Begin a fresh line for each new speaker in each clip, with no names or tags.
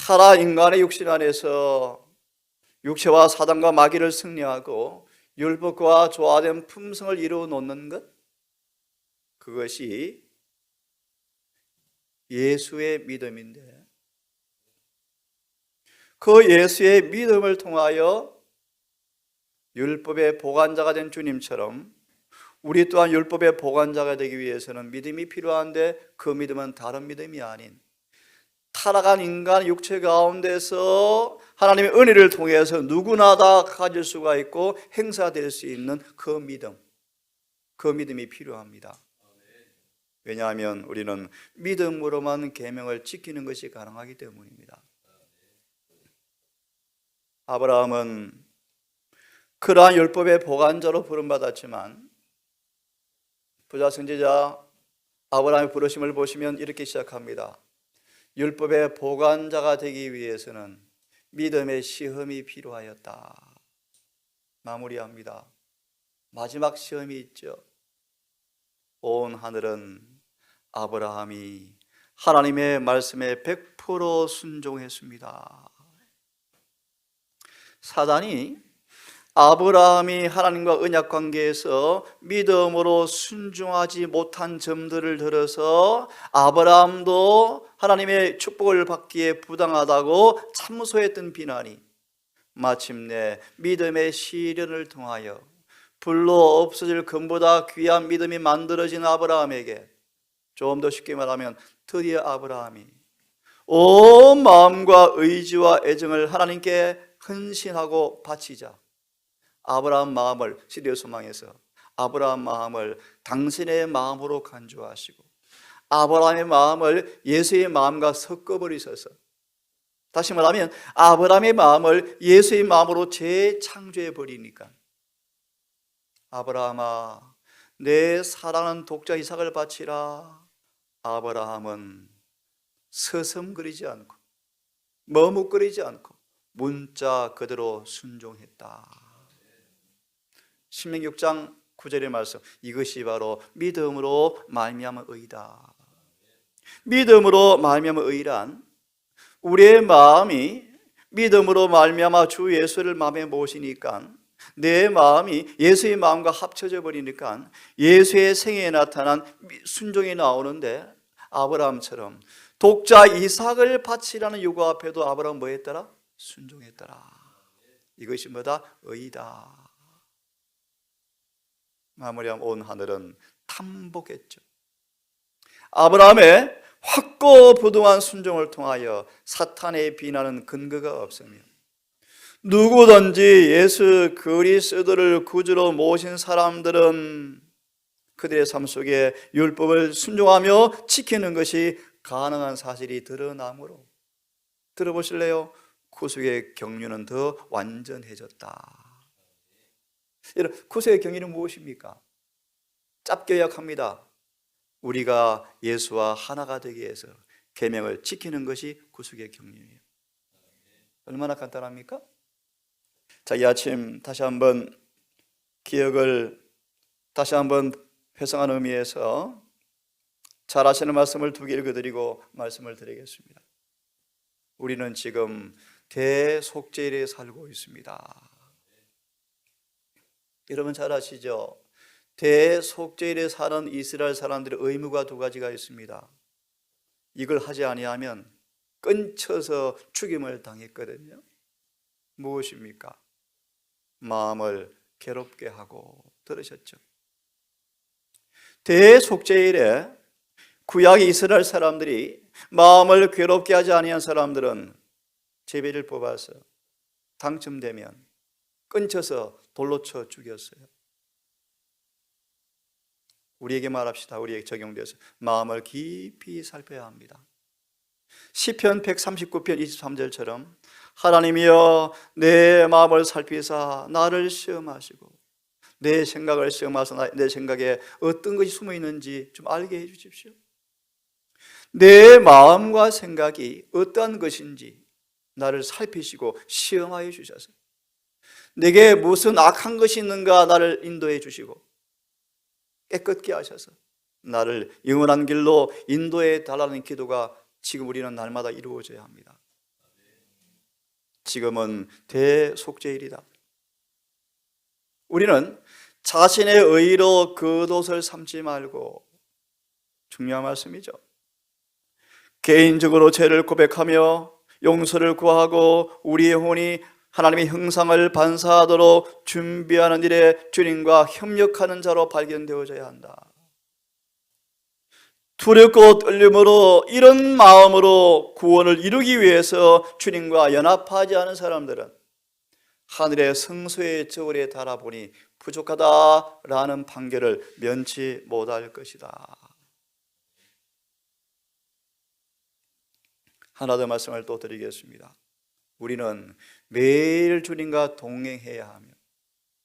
살아 인간의 육신 안에서 육체와 사단과 마귀를 승리하고 율법과 조화된 품성을 이루어 놓는 것, 그것이 예수의 믿음인데, 그 예수의 믿음을 통하여 율법의 보관자가 된 주님처럼 우리 또한 율법의 보관자가 되기 위해서는 믿음이 필요한데, 그 믿음은 다른 믿음이 아닌 타락한 인간 육체 가운데서 하나님의 은혜를 통해서 누구나 다 가질 수가 있고 행사될 수 있는 그 믿음, 그 믿음이 필요합니다. 왜냐하면 우리는 믿음으로만 계명을 지키는 것이 가능하기 때문입니다. 아브라함은 그러한 율법의 보관자로 부름받았지만, 부자 선지자 아브라함의 부르심을 보시면 이렇게 시작합니다. 율법의 보관자가 되기 위해서는 믿음의 시험이 필요하였다. 마무리합니다. 마지막 시험이 있죠. 온 하늘은 아브라함이 하나님의 말씀에 100% 순종했습니다. 사단이 아브라함이 하나님과 언약 관계에서 믿음으로 순종하지 못한 점들을 들어서 아브라함도 하나님의 축복을 받기에 부당하다고 참소했던 비난이 마침내 믿음의 시련을 통하여 불로 없어질 금보다 귀한 믿음이 만들어진 아브라함에게, 좀 더 쉽게 말하면 드디어 아브라함이 온 마음과 의지와 애정을 하나님께 헌신하고 바치자 아브라함 마음을, 시대의 소망에서 아브라함 마음을 당신의 마음으로 간주하시고 아브라함의 마음을 예수의 마음과 섞어버리셔서, 다시 말하면 아브라함의 마음을 예수의 마음으로 재창조해 버리니까, 아브라함아 내 사랑하는 독자 이삭을 바치라. 아브라함은 서슴거리지 않고 머뭇거리지 않고 문자 그대로 순종했다. 신명기 6장 9절의 말씀, 이것이 바로 믿음으로 말미암은 의다. 믿음으로 말미암은 의란 우리의 마음이 믿음으로 말미암아 주 예수를 마음에 모시니까 내 마음이 예수의 마음과 합쳐져 버리니까 예수의 생애에 나타난 순종이 나오는데, 아브라함처럼 독자 이삭을 바치라는 요구 앞에도 아브라함 뭐 했더라? 순종했더라. 이것이 뭐다? 의다. 마무리하면 온 하늘은 탐복했죠. 아브라함의 확고부동한 순종을 통하여 사탄의 비난은 근거가 없으며, 누구든지 예수 그리스도를 구주로 모신 사람들은 그들의 삶 속에 율법을 순종하며 지키는 것이 가능한 사실이 드러나므로, 들어보실래요? 구속의 경륜은 더 완전해졌다. 여러분, 구속의 경륜은 무엇입니까? 짧게 요약합니다. 우리가 예수와 하나가 되기 위해서 계명을 지키는 것이 구속의 경륜이에요. 얼마나 간단합니까? 자, 이 아침 다시 한번 기억을 다시 한번 회상하는 의미에서 잘 아시는 말씀을 두 개 읽어드리고 말씀을 드리겠습니다. 우리는 지금 대속죄일에 살고 있습니다. 여러분 잘 아시죠? 대속죄일에 사는 이스라엘 사람들의 의무가 두 가지가 있습니다. 이걸 하지 아니하면 끊쳐서 죽임을 당했거든요. 무엇입니까? 마음을 괴롭게 하고, 들으셨죠? 대속죄일에 구약 이스라엘 사람들이 마음을 괴롭게 하지 아니한 사람들은 제비를 뽑아서 당첨되면 끊쳐서 돌로 쳐 죽였어요. 우리에게 말합시다. 우리에게 적용돼서 마음을 깊이 살펴야 합니다. 시편 139편 23절처럼 하나님이여 내 마음을 살피사 나를 시험하시고 내 생각을 시험하사 내 생각에 어떤 것이 숨어 있는지 좀 알게 해 주십시오. 내 마음과 생각이 어떠한 것인지 나를 살피시고 시험하여 주셔서 내게 무슨 악한 것이 있는가 나를 인도해 주시고 깨끗게 하셔서 나를 영원한 길로 인도해 달라는 기도가 지금 우리는 날마다 이루어져야 합니다. 지금은 대속죄일이다. 우리는 자신의 의로 겉옷을 삼지 말고, 중요한 말씀이죠, 개인적으로 죄를 고백하며 용서를 구하고 우리의 혼이 하나님의 형상을 반사하도록 준비하는 일에 주님과 협력하는 자로 발견되어져야 한다. 두렵고 떨림으로 이런 마음으로 구원을 이루기 위해서 주님과 연합하지 않은 사람들은 하늘의 성소의 저울에 달아보니 부족하다라는 판결을 면치 못할 것이다. 하나 더 말씀을 또 드리겠습니다. 우리는 매일 주님과 동행해야 하며,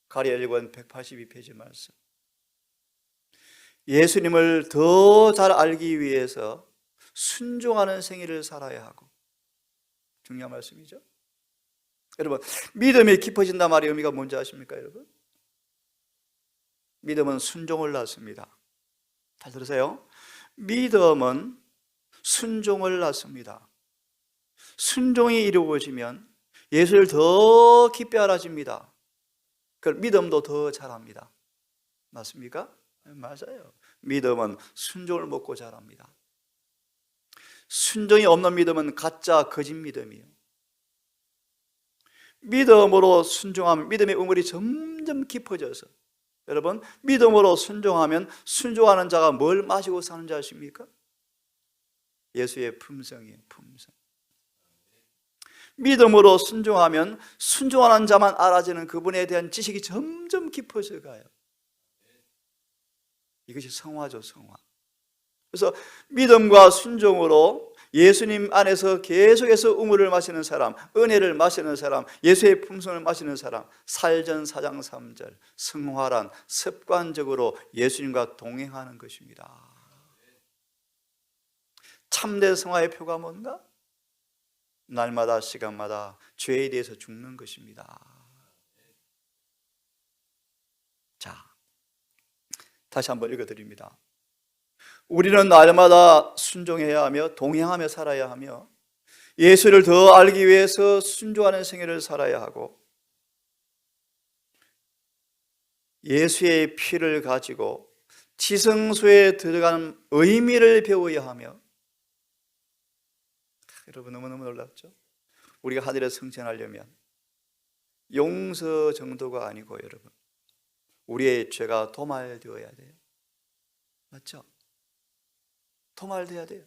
가리엘권 182페이지 말씀, 예수님을 더 잘 알기 위해서 순종하는 생애를 살아야 하고, 중요한 말씀이죠. 여러분, 믿음이 깊어진단 말의 의미가 뭔지 아십니까, 여러분? 믿음은 순종을 낳습니다. 잘 들으세요. 믿음은 순종을 낳습니다. 순종이 이루어지면 예수를 더 깊이 알아집니다. 그 믿음도 더 잘합니다. 맞습니까? 맞아요. 믿음은 순종을 먹고 자랍니다. 순종이 없는 믿음은 가짜 거짓 믿음이에요. 믿음으로 순종하면 믿음의 우물이 점점 깊어져서, 여러분, 믿음으로 순종하면 순종하는 자가 뭘 마시고 사는지 아십니까? 예수의 품성이에요. 품성. 믿음으로 순종하면 순종하는 자만 알아지는 그분에 대한 지식이 점점 깊어져 가요. 이것이 성화죠, 성화. 그래서 믿음과 순종으로 예수님 안에서 계속해서 우물을 마시는 사람, 은혜를 마시는 사람, 예수의 품성을 마시는 사람, 살전 4장 3절, 성화란 습관적으로 예수님과 동행하는 것입니다. 참된 성화의 표가 뭔가? 날마다 시간마다 죄에 대해서 죽는 것입니다. 자, 다시 한번 읽어드립니다. 우리는 날마다 순종해야 하며 동행하며 살아야 하며 예수를 더 알기 위해서 순종하는 생애를 살아야 하고 예수의 피를 가지고 지성소에 들어가는 의미를 배워야 하며, 여러분 너무너무 놀랍죠? 우리가 하늘에 승천하려면 용서 정도가 아니고, 여러분, 우리의 죄가 도말되어야 돼요. 맞죠? 도말되어야 돼요.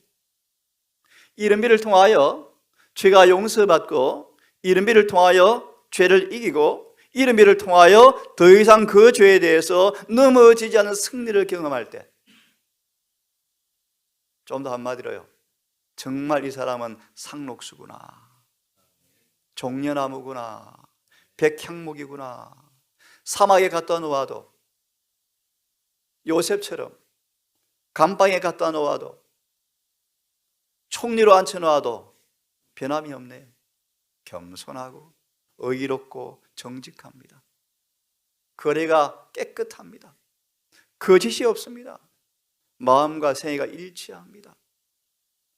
이른비를 통하여 죄가 용서받고, 이른비를 통하여 죄를 이기고, 이른비를 통하여 더 이상 그 죄에 대해서 넘어지지 않는 승리를 경험할 때, 좀 더 한마디로요, 정말 이 사람은 상록수구나, 종려나무구나, 백향목이구나. 사막에 갖다 놓아도, 요셉처럼 감방에 갖다 놓아도, 총리로 앉혀놓아도 변함이 없네요. 겸손하고 의롭고 정직합니다. 거래가 깨끗합니다. 거짓이 없습니다. 마음과 생애가 일치합니다.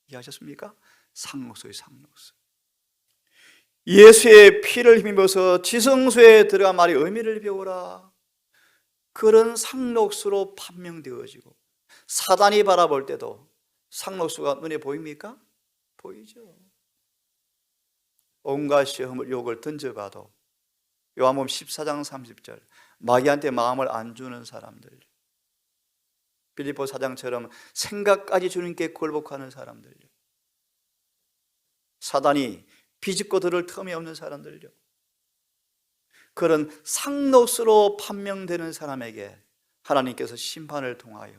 이해하셨습니까? 상록수의 상록수. 예수의 피를 힘입어서 지성소에 들어간 말의 의미를 배우라. 그런 상록수로 판명되어지고, 사단이 바라볼 때도 상록수가 눈에 보입니까? 보이죠. 온갖 시험을 욕을 던져봐도 요한복음 14장 30절, 마귀한테 마음을 안 주는 사람들, 빌립보 4장처럼 생각까지 주님께 굴복하는 사람들, 사단이 비집고 들을 틈이 없는 사람들요, 그런 상록수로 판명되는 사람에게 하나님께서 심판을 통하여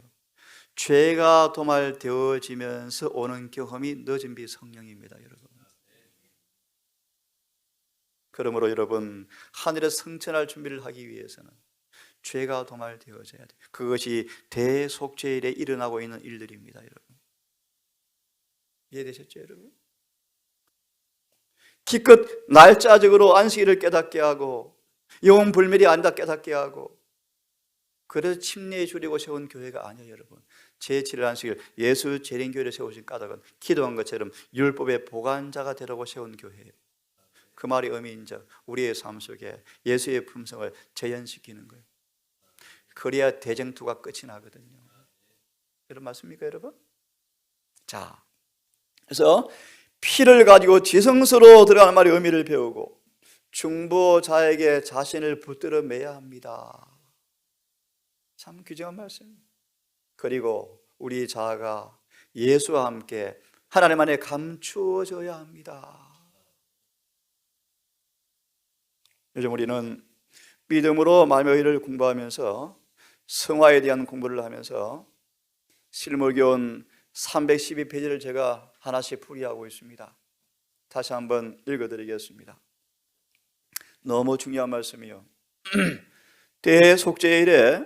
죄가 도말되어지면서 오는 경험이 늦은 비 성령입니다, 여러분. 그러므로 여러분, 하늘에 승천할 준비를 하기 위해서는 죄가 도말되어져야 돼요. 그것이 대속죄일에 일어나고 있는 일들입니다, 여러분. 이해되셨죠, 여러분? 기껏 날짜적으로 안식일을 깨닫게 하고 영혼 불멸이 아니다 깨닫게 하고, 그래서 침례에 주려고 세운 교회가 아니에요, 여러분. 제7일 안식일 예수 재림교회를 세우신 까닭은 기도한 것처럼 율법의 보관자가 되라고 세운 교회예요. 그 말의 의미인즉 우리의 삶 속에 예수의 품성을 재현시키는 거예요. 그래야 대쟁투가 끝이 나거든요. 여러분 맞습니까 여러분? 자, 그래서 피를 가지고 지성소로 들어가는 말의 의미를 배우고 중보자에게 자신을 붙들어 매야 합니다. 참 귀중한 말씀. 그리고 우리 자아가 예수와 함께 하나님 안에 감추어져야 합니다. 요즘 우리는 믿음으로 마음의 의를 공부하면서 성화에 대한 공부를 하면서 실물교훈 312페이지를 제가 하나씩 풀이하고 있습니다. 다시 한번 읽어드리겠습니다. 너무 중요한 말씀이요. 대속죄의 일에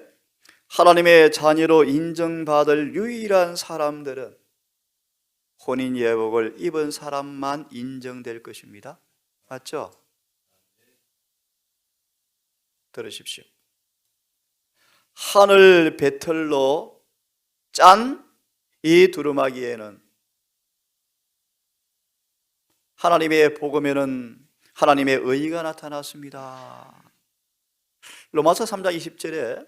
하나님의 자녀로 인정받을 유일한 사람들은 혼인 예복을 입은 사람만 인정될 것입니다. 맞죠? 들으십시오. 하늘 배틀로 짠 이 두루마기에는 하나님의 복음에는 하나님의 의가 나타났습니다. 로마서 3장 20절에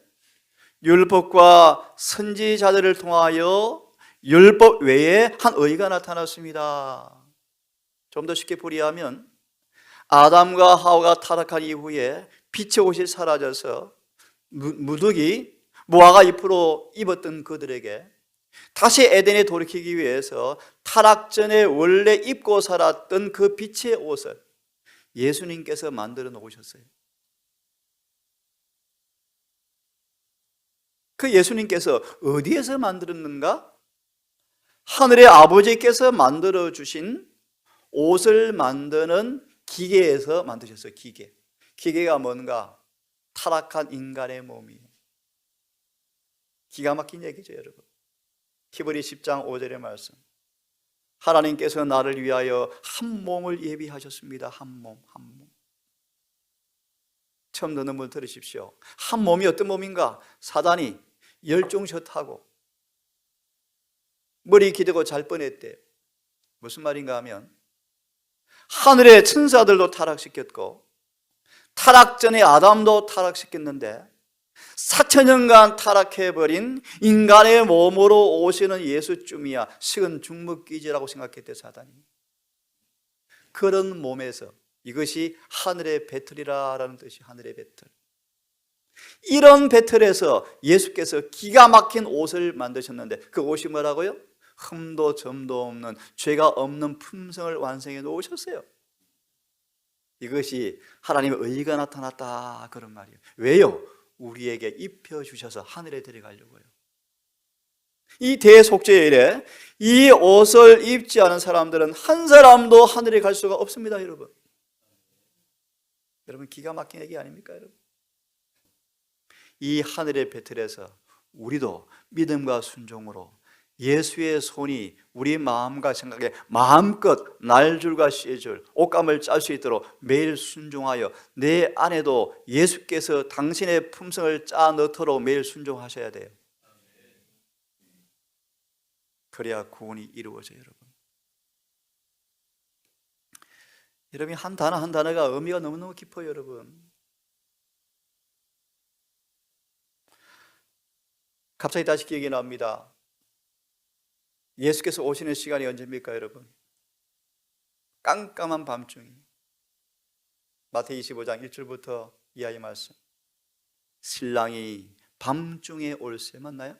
율법과 선지자들을 통하여 율법 외에 한 의가 나타났습니다. 좀 더 쉽게 풀이하면 아담과 하와가 타락한 이후에 빛의 옷이 사라져서 무더기 무화과 잎으로 입었던 그들에게 다시 에덴에 돌이키기 위해서 타락 전에 원래 입고 살았던 그 빛의 옷을 예수님께서 만들어 놓으셨어요. 그 예수님께서 어디에서 만들었는가? 하늘의 아버지께서 만들어 주신 옷을 만드는 기계에서 만드셨어요. 기계가 뭔가? 타락한 인간의 몸이에요. 기가 막힌 얘기죠 여러분. 히브리 10장 5절의 말씀. 하나님께서 나를 위하여 한 몸을 예비하셨습니다. 한 몸. 처음 듣는 분 들으십시오. 한 몸이 어떤 몸인가? 사단이 열중샷하고 머리 기대고 잘 뻔했대요. 무슨 말인가 하면 하늘의 천사들도 타락시켰고 타락 전에 아담도 타락시켰는데 4,000년간 타락해버린 인간의 몸으로 오시는 예수쯤이야 식은 죽먹기지라고 생각했대 사단이. 그런 몸에서 이것이 하늘의 배틀이라는 뜻이 하늘의 배틀. 이런 배틀에서 예수께서 기가 막힌 옷을 만드셨는데 그 옷이 뭐라고요? 흠도 점도 없는 죄가 없는 품성을 완성해 놓으셨어요. 이것이 하나님의 의가 나타났다 그런 말이에요. 왜요? 우리에게 입혀주셔서 하늘에 데려가려고요. 이 대속죄의 일에 이 옷을 입지 않은 사람들은 한 사람도 하늘에 갈 수가 없습니다. 여러분 기가 막힌 얘기 아닙니까 여러분? 이 하늘의 배틀에서 우리도 믿음과 순종으로 예수의 손이 우리 마음과 생각에 마음껏 날줄과 쇠줄 옷감을 짤 수 있도록 매일 순종하여 내 안에도 예수께서 당신의 품성을 짜 넣도록 매일 순종하셔야 돼요. 그래야 구원이 이루어져요. 여러분 한 단어 한 단어가 의미가 너무너무 깊어요. 여러분 갑자기 다시 기억이 납니다. 예수께서 오시는 시간이 언제입니까 여러분? 깜깜한 밤중이. 마태복음 25장 1절부터 이하의 말씀. 신랑이 밤중에 올세 맞나요?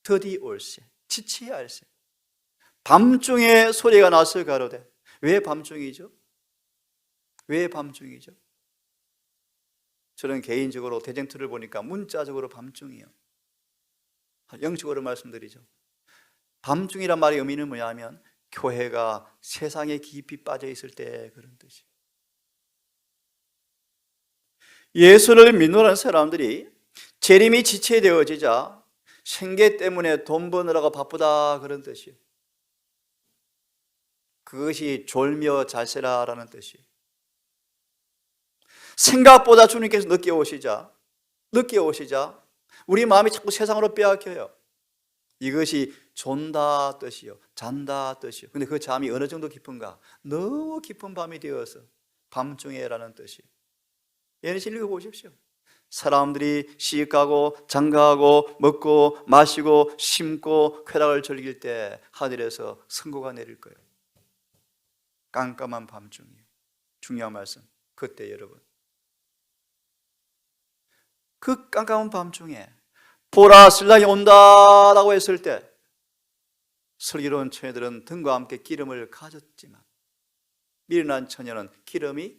더디 올세 지치야 할세. 밤중에 소리가 나서 가로되. 왜 밤중이죠? 왜 밤중이죠? 저는 개인적으로 대쟁투를 보니까 문자적으로 밤중이에요. 영적으로 말씀드리죠. 밤중이란 말의 의미는 뭐냐면 교회가 세상에 깊이 빠져 있을 때 그런 뜻이에요. 예수를 믿는 사람들이 재림이 지체되어지자 생계 때문에 돈 버느라고 바쁘다 그런 뜻이에요. 그것이 졸며 잘세라라는 뜻이에요. 생각보다 주님께서 늦게 오시자 우리 마음이 자꾸 세상으로 빼앗겨요. 이것이 존다 뜻이요 잔다 뜻이요. 근데 그 잠이 어느 정도 깊은가? 너무 깊은 밤이 되어서 밤중에라는 뜻이. 얘는 읽어보십시오. 사람들이 시집가고 장가가고 먹고 마시고 심고 쾌락을 즐길 때 하늘에서 선고가 내릴 거예요. 깜깜한 밤중이에요. 중요한 말씀. 그때 여러분, 그 깜깜한 밤중에 보라 신랑이 온다라고 했을 때 슬기로운 처녀들은 등과 함께 기름을 가졌지만 미련한 처녀는 기름이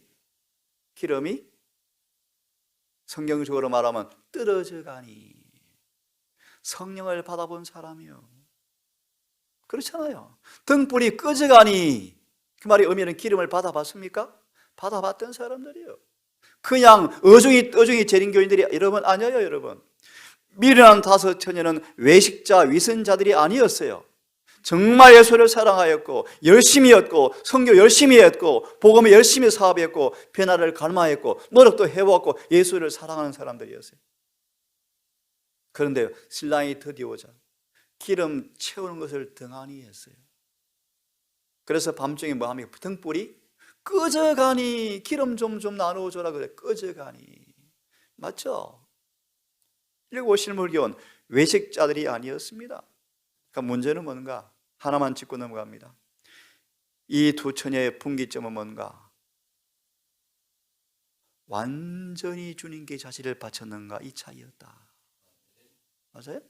성경적으로 말하면 떨어져 가니. 성령을 받아본 사람이요, 그렇잖아요. 등불이 꺼져 가니, 그 말의 의미는 기름을 받아봤습니까? 받아봤던 사람들이요. 그냥 어중이 재림 교인들이 여러분 아니에요. 여러분, 미련한 다섯 처녀는 외식자 위선자들이 아니었어요. 정말 예수를 사랑하였고 열심히 했고 선교 열심히 했고 복음을 열심히 사업했고 변화를 갈망했고 노력도 해왔고 예수를 사랑하는 사람들이었어요. 그런데 신랑이 드디어오자 기름 채우는 것을 등한히 했어요. 그래서 밤중에 뭐 하면 등불이 꺼져가니, 기름 좀 나누어줘라 그래. 꺼져가니. 맞죠? 읽어보시는 물교는 외식자들이 아니었습니다. 그러니까 문제는 뭔가? 하나만 짚고 넘어갑니다. 이 두 처녀의 분기점은 뭔가? 완전히 주님께 자신을 바쳤는가, 이 차이였다. 맞아요?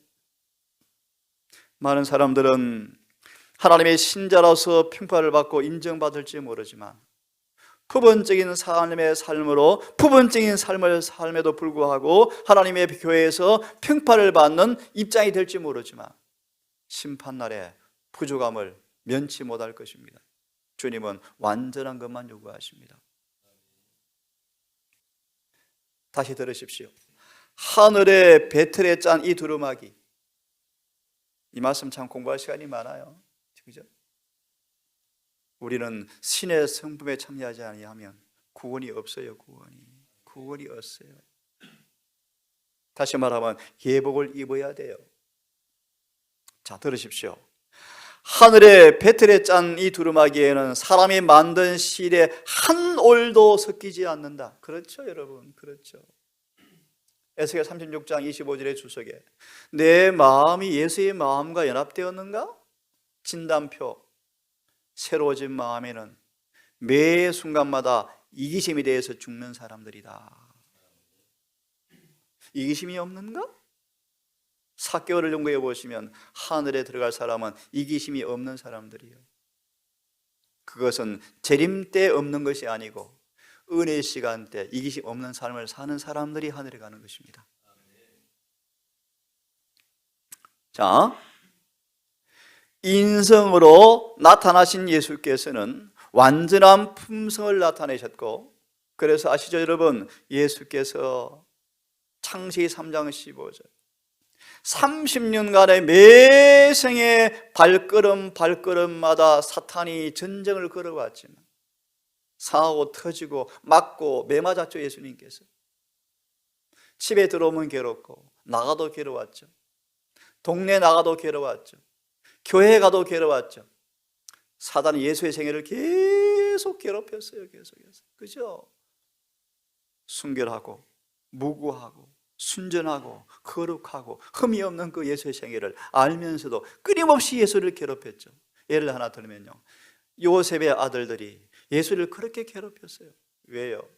많은 사람들은 하나님의 신자로서 평가를 받고 인정받을지 모르지만 부분적인 삶의 삶으로 부분적인 삶을 삶에도 불구하고 하나님의 교회에서 평가를 받는 입장이 될지 모르지만 심판날에 부족함을 면치 못할 것입니다. 주님은 완전한 것만 요구하십니다. 다시 들으십시오. 하늘의 배틀에 짠 이 두루마기. 이 말씀 참 공부할 시간이 많아요. 그죠? 우리는 신의 성품에 참여하지 아니하면 구원이 없어요. 구원이 없어요. 다시 말하면 예복을 입어야 돼요. 자, 들으십시오. 하늘의 배틀에 짠 이 두루마기에는 사람이 만든 실에 한 올도 섞이지 않는다. 그렇죠, 여러분? 그렇죠. 에스겔 36장 25절의 주석에 내 마음이 예수의 마음과 연합되었는가? 진단표. 새로워진 마음에는 매 순간마다 이기심에 대해서 죽는 사람들이다. 이기심이 없는가? 사개월을 연구해 보시면 하늘에 들어갈 사람은 이기심이 없는 사람들이에요. 그것은 재림 때 없는 것이 아니고 은혜의 시간 때 이기심 없는 삶을 사는 사람들이 하늘에 가는 것입니다. 자, 인성으로 나타나신 예수께서는 완전한 품성을 나타내셨고, 그래서 아시죠 여러분? 예수께서 창세기 3장 15절 30년간의 매 생의 발걸음마다 사탄이 전쟁을 걸어왔지만 상하고 터지고 맞고 매맞았죠. 예수님께서 집에 들어오면 괴롭고 나가도 괴로웠죠. 동네 나가도 괴로웠죠. 교회 가도 괴로웠죠. 사단이 예수의 생애를 계속 괴롭혔어요. 계속해서. 그죠? 순결하고 무구하고 순전하고 거룩하고 흠이 없는 그 예수의 생애를 알면서도 끊임없이 예수를 괴롭혔죠. 예를 하나 들면요, 요셉의 아들들이 예수를 그렇게 괴롭혔어요. 왜요?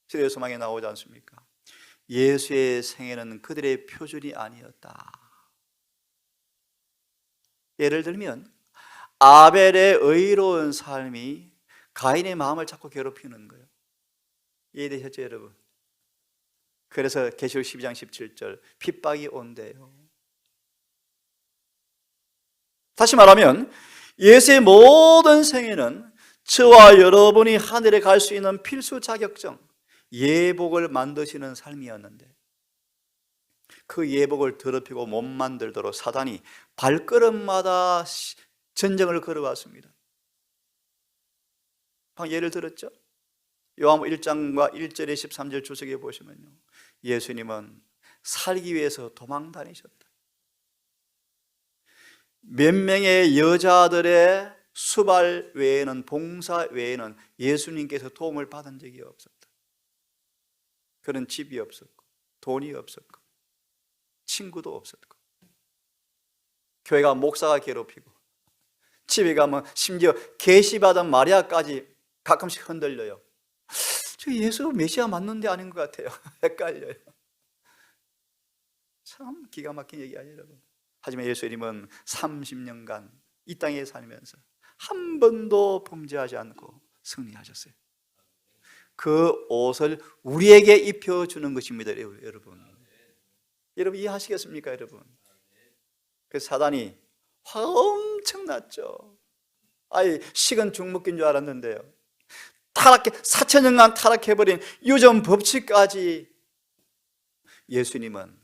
시대의 소망에 나오지 않습니까? 예수의 생애는 그들의 표준이 아니었다. 예를 들면 아벨의 의로운 삶이 가인의 마음을 자꾸 괴롭히는 거예요. 이해되셨죠 여러분? 그래서 계시록 12장 17절 핍박이 온대요. 다시 말하면 예수의 모든 생애는 저와 여러분이 하늘에 갈 수 있는 필수 자격증, 예복을 만드시는 삶이었는데 그 예복을 더럽히고 못 만들도록 사단이 발걸음마다 전쟁을 걸어왔습니다. 방금 예를 들었죠? 요한복음 1장과 1절에 13절 주석에 보시면요, 예수님은 살기 위해서 도망 다니셨다. 몇 명의 여자들의 수발 외에는, 봉사 외에는 예수님께서 도움을 받은 적이 없었다. 그런 집이 없었고, 돈이 없었고, 친구도 없었고, 교회가 목사가 괴롭히고, 집에 가면 심지어 계시받은 마리아까지 가끔씩 흔들려요. 저 예수 메시아 맞는데 아닌 것 같아요. 헷갈려요. 참 기가 막힌 얘기 아니에요, 여러분. 하지만 예수님은 30년간 이 땅에 살면서 한 번도 범죄하지 않고 승리하셨어요. 그 옷을 우리에게 입혀주는 것입니다, 여러분. 여러분 이해하시겠습니까, 여러분? 그 사단이 화가 엄청 났죠. 아이, 식은 죽 먹긴 줄 알았는데요, 타락해, 4천년간 타락해버린 유전 법칙까지 예수님은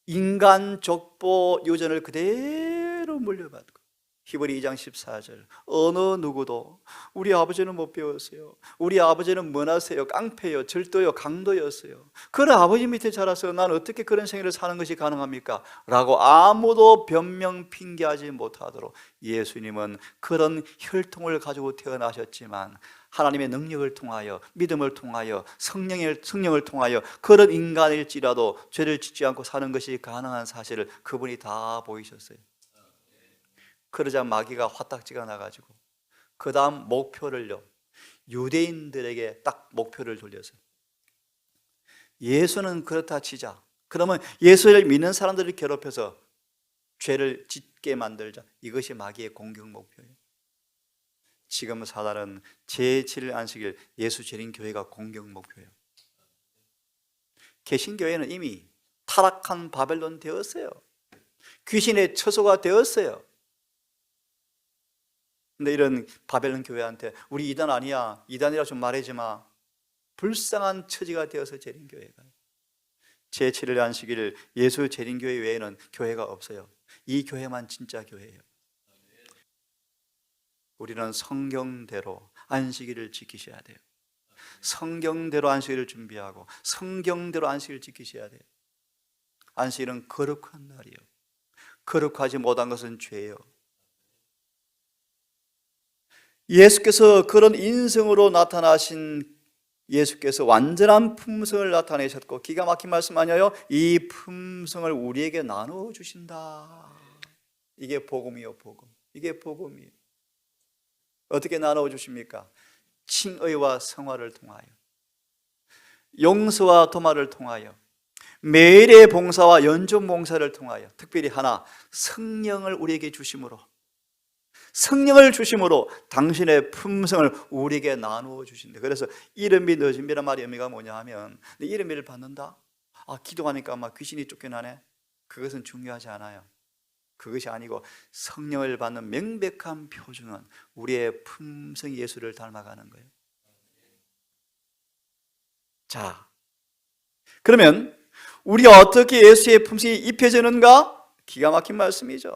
인간 족보 유전을 그대로 물려받고, 히브리 2장 14절, 어느 누구도 우리 아버지는 못 배웠어요, 우리 아버지는 뭐하세요, 깡패요, 절도요, 강도였어요, 그런 아버지 밑에 자라서 난 어떻게 그런 생애를 사는 것이 가능합니까? 라고 아무도 변명 핑계하지 못하도록 예수님은 그런 혈통을 가지고 태어나셨지만 하나님의 능력을 통하여, 믿음을 통하여, 성령을 통하여 그런 인간일지라도 죄를 짓지 않고 사는 것이 가능한 사실을 그분이 다 보이셨어요. 그러자 마귀가 화딱지가 나가지고 그 다음 목표를요, 유대인들에게 딱 목표를 돌렸어요. 예수는 그렇다 치자, 그러면 예수를 믿는 사람들을 괴롭혀서 죄를 짓게 만들자. 이것이 마귀의 공격 목표예요. 지금 사단은 제7일 안식일 예수 재림 교회가 공격 목표예요. 개신교회는 이미 타락한 바벨론 되었어요. 귀신의 처소가 되었어요. 근데 이런 바벨론 교회한테 우리 이단 아니야, 이단이라 좀 말하지 마, 불쌍한 처지가 되어서 재림교회가, 제7일 안식일 예수 재림교회 외에는 교회가 없어요. 이 교회만 진짜 교회예요. 우리는 성경대로 안식일을 지키셔야 돼요. 성경대로 안식일을 준비하고 성경대로 안식일을 지키셔야 돼요. 안식일은 거룩한 날이에요. 거룩하지 못한 것은 죄예요. 예수께서 그런 인성으로 나타나신 예수께서 완전한 품성을 나타내셨고, 기가 막힌 말씀 아니에요? 이 품성을 우리에게 나누어 주신다. 이게 복음이요, 복음. 이게 복음이에요. 어떻게 나누어 주십니까? 칭의와 성화를 통하여, 용서와 도마를 통하여, 매일의 봉사와 연중 봉사를 통하여, 특별히 하나, 성령을 우리에게 주심으로, 성령을 주심으로 당신의 품성을 우리에게 나누어 주신다. 그래서 이름이 늦은비란 말의 의미가 뭐냐 하면, 내 이름을 받는다? 아, 기도하니까 막 귀신이 쫓겨나네? 그것은 중요하지 않아요. 그것이 아니고 성령을 받는 명백한 표준은 우리의 품성 예수를 닮아가는 거예요. 자, 그러면 우리가 어떻게 예수의 품성이 입혀지는가? 기가 막힌 말씀이죠.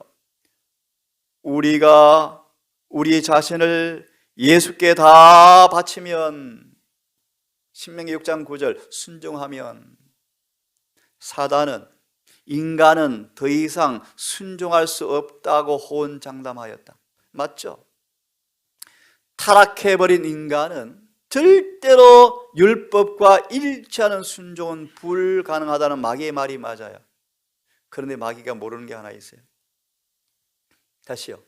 우리가 우리 자신을 예수께 다 바치면, 신명기 6장 9절, 순종하면 사단은, 인간은 더 이상 순종할 수 없다고 호언장담하였다. 맞죠? 타락해버린 인간은 절대로 율법과 일치하는 순종은 불가능하다는 마귀의 말이 맞아요. 그런데 마귀가 모르는 게 하나 있어요. 다시요.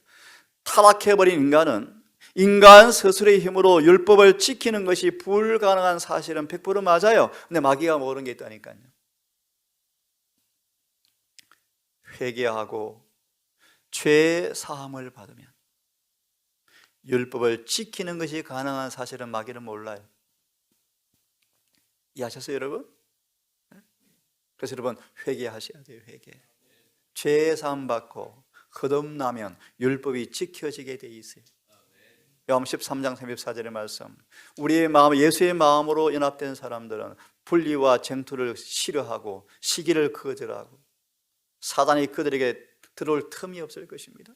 타락해버린 인간은 인간 스스로의 힘으로 율법을 지키는 것이 불가능한 사실은 100% 맞아요. 근데 마귀가 모르는 게 있다니까요. 회개하고 죄 사함을 받으면 율법을 지키는 것이 가능한 사실은 마귀는 몰라요. 이해하셨어요, 여러분? 그래서 여러분 회개하셔야 돼요. 회개. 죄 사함 받고 거듭나면 율법이 지켜지게 돼 있어요. 요한 13장 34절의 말씀, 우리의 마음, 예수의 마음으로 연합된 사람들은 분리와 쟁투를 싫어하고 시기를 거절하고 사단이 그들에게 들어올 틈이 없을 것입니다.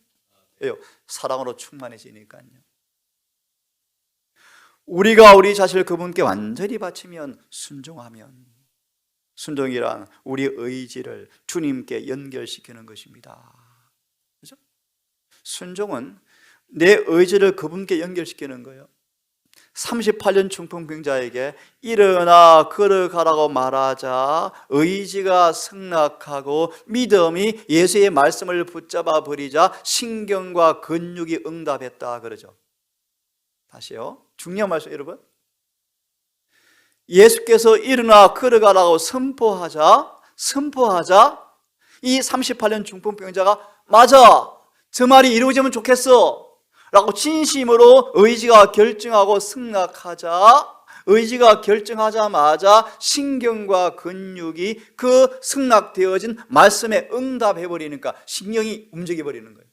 왜요? 사랑으로 충만해지니까요. 우리가 우리 자신을 그분께 완전히 바치면, 순종하면, 순종이란 우리 의지를 주님께 연결시키는 것입니다. 그렇죠? 순종은 내 의지를 그분께 연결시키는 거예요. 38년 중풍병자에게 일어나 걸어가라고 말하자 의지가 승낙하고 믿음이 예수의 말씀을 붙잡아 버리자 신경과 근육이 응답했다 그러죠. 다시요. 중요한 말씀 여러분. 예수께서 일어나 걸어가라고 선포하자 이 38년 중풍병자가 맞아, 저 말이 이루어지면 좋겠어 라고 진심으로 의지가 결정하자마자 신경과 근육이 그 승낙되어진 말씀에 응답해버리니까 신경이 움직여버리는 거예요.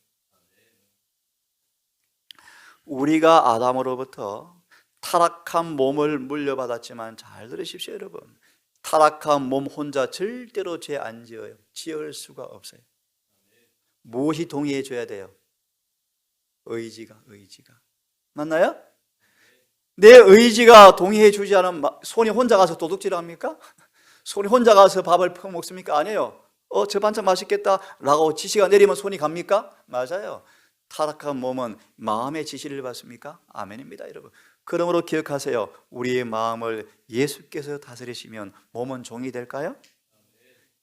우리가 아담으로부터 타락한 몸을 물려받았지만 잘 들으십시오 여러분, 타락한 몸 혼자 절대로 죄 안 지어요. 지을 수가 없어요. 무엇이 동의해 줘야 돼요? 의지가. 맞나요? 내 의지가 동의해 주지 않으면 손이 혼자 가서 도둑질합니까? 손이 혼자 가서 밥을 퍼먹습니까? 아니에요. 저 반찬 맛있겠다 라고 지시가 내리면 손이 갑니까? 맞아요. 타락한 몸은 마음의 지시를 받습니까? 아멘입니다 여러분. 그러므로 기억하세요. 우리의 마음을 예수께서 다스리시면 몸은 종이 될까요?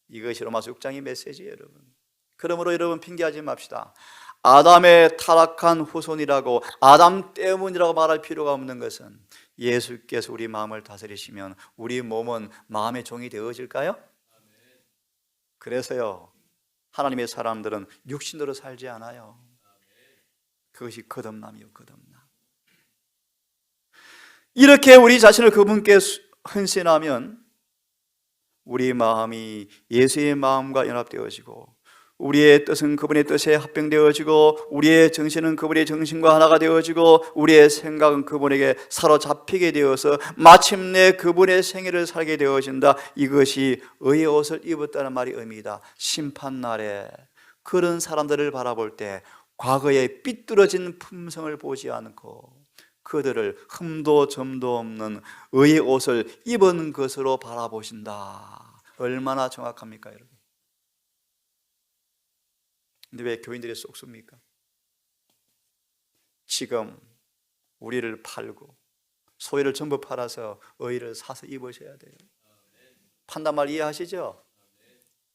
이것이 로마서 6장의 메시지예요 여러분. 그러므로 여러분 핑계하지 맙시다. 아담의 타락한 후손이라고, 아담 때문이라고 말할 필요가 없는 것은 예수께서 우리 마음을 다스리시면 우리 몸은 마음의 종이 되어질까요? 그래서요, 하나님의 사람들은 육신으로 살지 않아요. 그것이 거듭남이요, 거듭남. 이렇게 우리 자신을 그분께 헌신하면 우리 마음이 예수의 마음과 연합되어지고, 우리의 뜻은 그분의 뜻에 합병되어지고, 우리의 정신은 그분의 정신과 하나가 되어지고, 우리의 생각은 그분에게 사로잡히게 되어서 마침내 그분의 생애를 살게 되어진다. 이것이 의의 옷을 입었다는 말이 의미다. 심판날에 그런 사람들을 바라볼 때 과거의 삐뚤어진 품성을 보지 않고 그들을 흠도 점도 없는 의의 옷을 입은 것으로 바라보신다. 얼마나 정확합니까 여러분? 근데 왜 교인들이 쏙씁니까? 지금 우리를 팔고 소유를 전부 팔아서 의의를 사서 입으셔야 돼요. 판단 말 이해하시죠?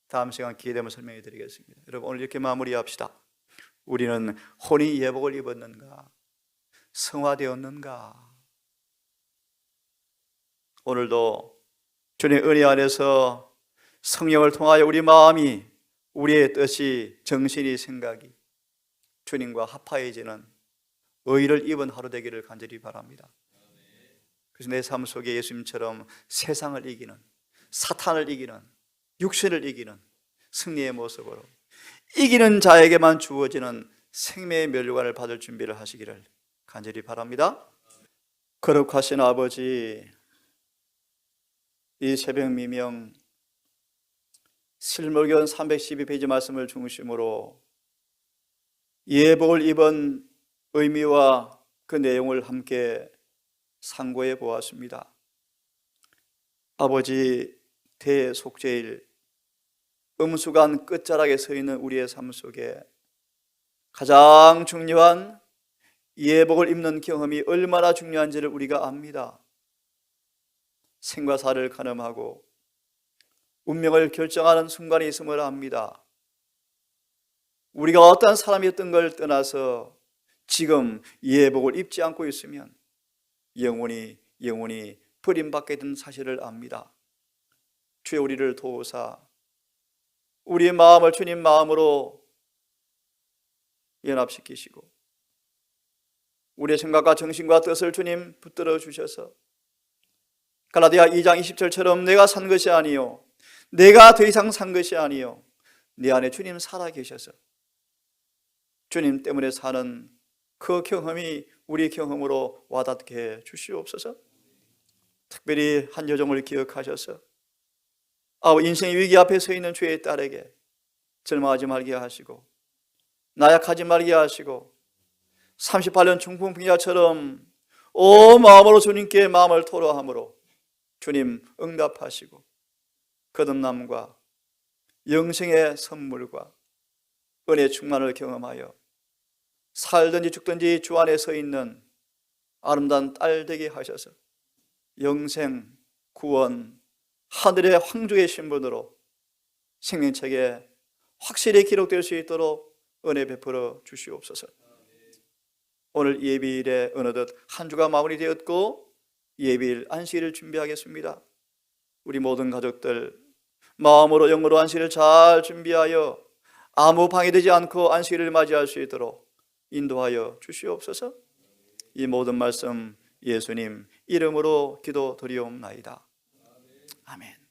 다음 시간 기회 되면 설명해 드리겠습니다. 여러분 오늘 이렇게 마무리합시다. 우리는 혼인 예복을 입었는가? 성화되었는가? 오늘도 주님의 은혜 안에서 성령을 통하여 우리 마음이, 우리의 뜻이, 정신이, 생각이 주님과 합하여지는 의를 입은 하루 되기를 간절히 바랍니다. 그래서 내 삶 속에 예수님처럼 세상을 이기는, 사탄을 이기는, 육신을 이기는 승리의 모습으로 이기는 자에게만 주어지는 생명의 면류관을 받을 준비를 하시기를 간절히 바랍니다. 거룩하신 아버지, 이 새벽 미명 실물견 312페이지 말씀을 중심으로 예복을 입은 의미와 그 내용을 함께 상고해 보았습니다. 아버지, 대속죄일 음수간 끝자락에 서 있는 우리의 삶 속에 가장 중요한 예복을 입는 경험이 얼마나 중요한지를 우리가 압니다. 생과 사를 가늠하고 운명을 결정하는 순간이 있음을 압니다. 우리가 어떤 사람이었던 걸 떠나서 지금 예복을 입지 않고 있으면 영원히 버림받게 된 사실을 압니다. 주여 우리를 도우사 우리의 마음을 주님 마음으로 연합시키시고 우리의 생각과 정신과 뜻을 주님 붙들어 주셔서 갈라디아 2장 20절처럼 내가 산 것이 아니요 내가 더 이상 산 것이 아니요 내 안에 주님 살아계셔서 주님 때문에 사는 그 경험이 우리 경험으로 와닿게 주시옵소서. 특별히 한 여종을 기억하셔서 인생의 위기 앞에 서 있는 주의 딸에게 절망하지 말게 하시고 나약하지 말게 하시고 38년 중풍병자처럼 온 마음으로 주님께 마음을 토로함으로 주님 응답하시고 거듭남과 영생의 선물과 은혜 충만을 경험하여 살든지 죽든지 주 안에 서 있는 아름다운 딸 되게 하셔서 영생, 구원, 하늘의 황족의 신분으로 생명책에 확실히 기록될 수 있도록 은혜 베풀어 주시옵소서. 오늘 예비일에 어느덧 한 주가 마무리되었고 예비일 안식일을 준비하겠습니다. 우리 모든 가족들 마음으로 영으로 안식일을 잘 준비하여 아무 방해되지 않고 안식일을 맞이할 수 있도록 인도하여 주시옵소서. 이 모든 말씀 예수님 이름으로 기도드리옵나이다. 아멘.